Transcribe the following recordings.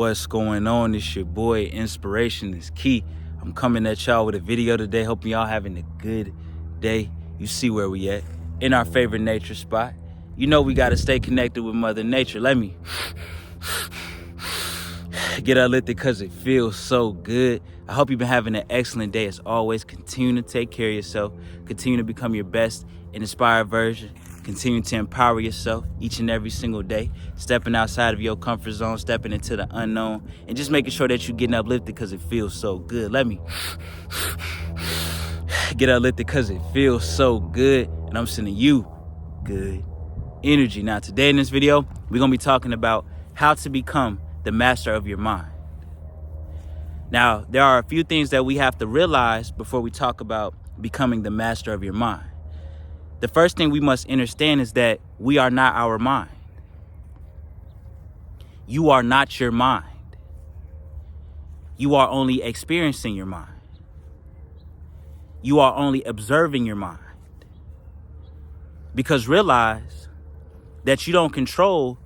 What's going on? It's your boy, Inspiration is Key. I'm coming at y'all with a video today. Hoping y'all having a good day. You see where we at. In our favorite nature spot. You know we got to stay connected with Mother Nature. Let me get uplifted because it feels so good. I hope you've been having an excellent day. As always, continue to take care of yourself. Continue to become your best and inspired version. Continue to empower yourself each and every single day. Stepping outside of your comfort zone, stepping into the unknown, and just making sure that you're getting uplifted because it feels so good. Let me get uplifted because it feels so good. And I'm sending you good energy. Now, today in this video, we're going to be talking about how to become the master of your mind. Now, there are a few things that we have to realize before we talk about becoming the master of your mind. The first thing we must understand is that we are not our mind. You are not your mind. You are only experiencing your mind. You are only observing your mind. Because realize that you don't control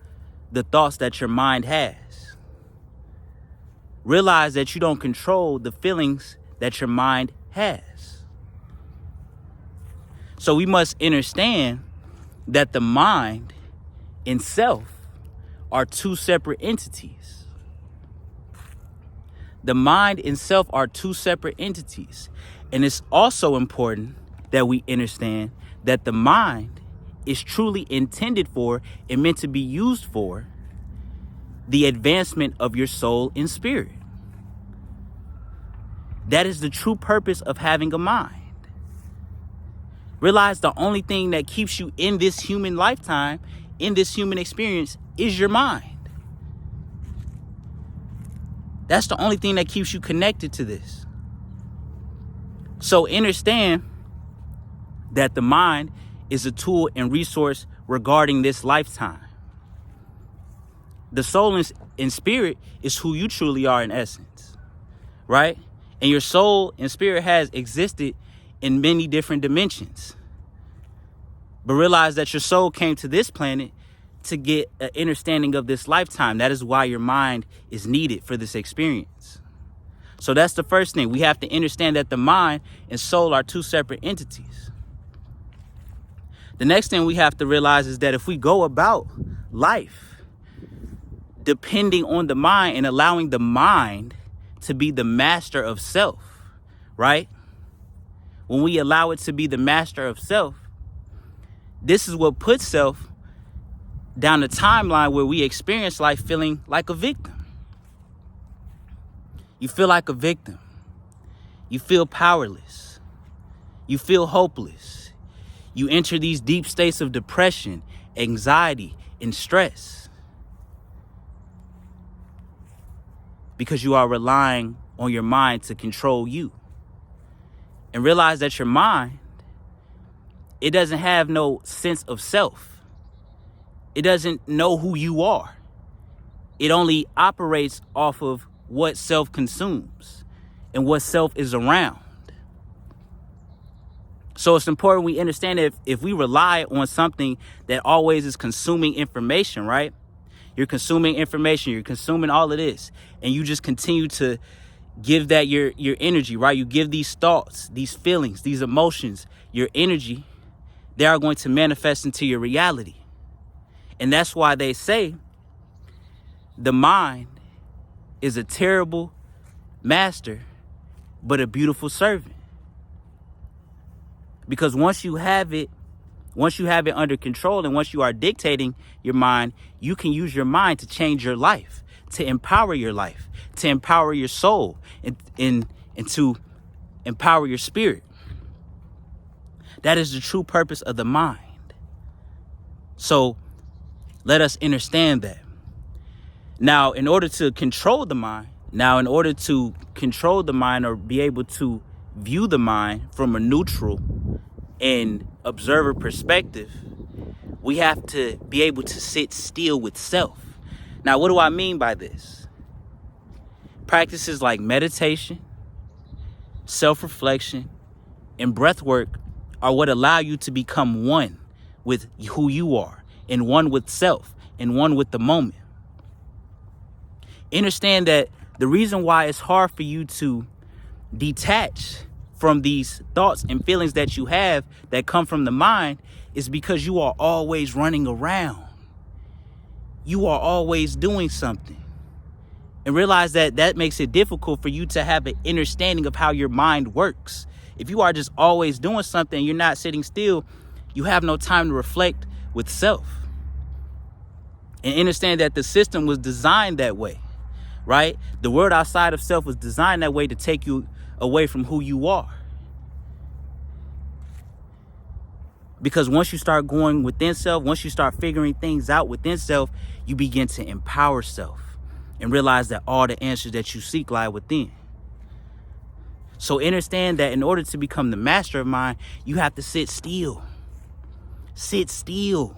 the thoughts that your mind has. Realize that you don't control the feelings that your mind has. So we must understand that the mind and self are two separate entities. The mind and self are two separate entities. And it's also important that we understand that the mind is truly intended for and meant to be used for the advancement of your soul and spirit. That is the true purpose of having a mind. Realize the only thing that keeps you in this human lifetime, in this human experience, is your mind. That's the only thing that keeps you connected to this. So understand that the mind is a tool and resource regarding this lifetime. The soul and spirit is who you truly are in essence, right? And your soul and spirit has existed in many different dimensions. But realize that your soul came to this planet to get an understanding of this lifetime. That is why your mind is needed for this experience. So that's the first thing. We have to understand that the mind and soul are two separate entities. The next thing we have to realize is that if we go about life depending on the mind and allowing the mind to be the master of self, right? When we allow it to be the master of self, this is what puts self down the timeline where we experience life feeling like a victim. You feel like a victim. You feel powerless. You feel hopeless. You enter these deep states of depression, anxiety, and stress because you are relying on your mind to control you. And realize that your mind, it doesn't have no sense of self. It doesn't know who you are. It only operates off of what self consumes and what self is around. So it's important we understand that if we rely on something that always is consuming information, right? You're consuming information, you're consuming all of this, and you just continue to give that your energy, right? You give these thoughts, these feelings, these emotions, your energy, they are going to manifest into your reality. And that's why they say the mind is a terrible master, but a beautiful servant. Because once you have it under control and once you are dictating your mind, you can use your mind to change your life, to empower your life, to empower your soul, and to empower your spirit. That is the true purpose of the mind. So let us understand that. Now, in order to control the mind or be able to view the mind from a neutral and observer perspective, we have to be able to sit still with self. Now, what do I mean by this? Practices like meditation, self-reflection, and breath work are what allow you to become one with who you are, and one with self, and one with the moment. Understand that the reason why it's hard for you to detach from these thoughts and feelings that you have that come from the mind is because you are always running around. You are always doing something. And realize that that makes it difficult for you to have an understanding of how your mind works. If you are just always doing something, you're not sitting still, you have no time to reflect with self. And understand that the system was designed that way, right? The world outside of self was designed that way to take you away from who you are. Because once you start going within self, once you start figuring things out within self, you begin to empower self and realize that all the answers that you seek lie within. So understand that in order to become the master of mind, you have to sit still. Sit still.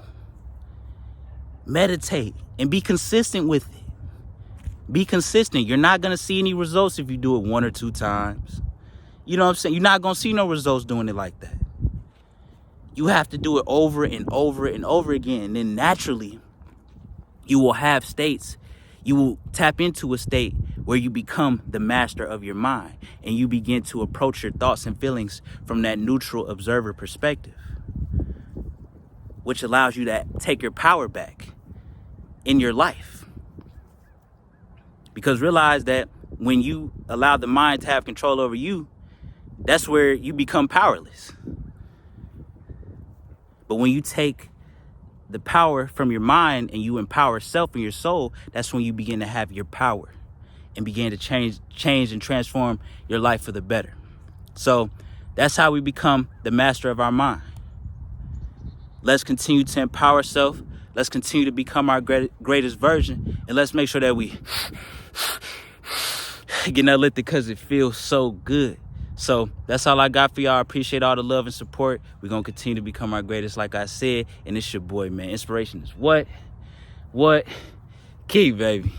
Meditate and be consistent with it. Be consistent. You're not going to see any results if you do it 1 or 2 times. You know what I'm saying? You're not going to see no results doing it like that. You have to do it over and over and over again. And then naturally, you will have states. You will tap into a state where you become the master of your mind and you begin to approach your thoughts and feelings from that neutral observer perspective, which allows you to take your power back in your life. Because realize that when you allow the mind to have control over you, that's where you become powerless. But when you take the power from your mind and you empower self and your soul, that's when you begin to have your power and begin to change and transform your life for the better. So that's how we become the master of our mind. Let's continue to empower self. Let's continue to become our greatest version. And let's make sure that we get that lifted because it feels so good. So that's all I got for y'all. I appreciate all the love and support. We're going to continue to become our greatest, like I said. And it's your boy, man. Inspiration is what? Key, baby.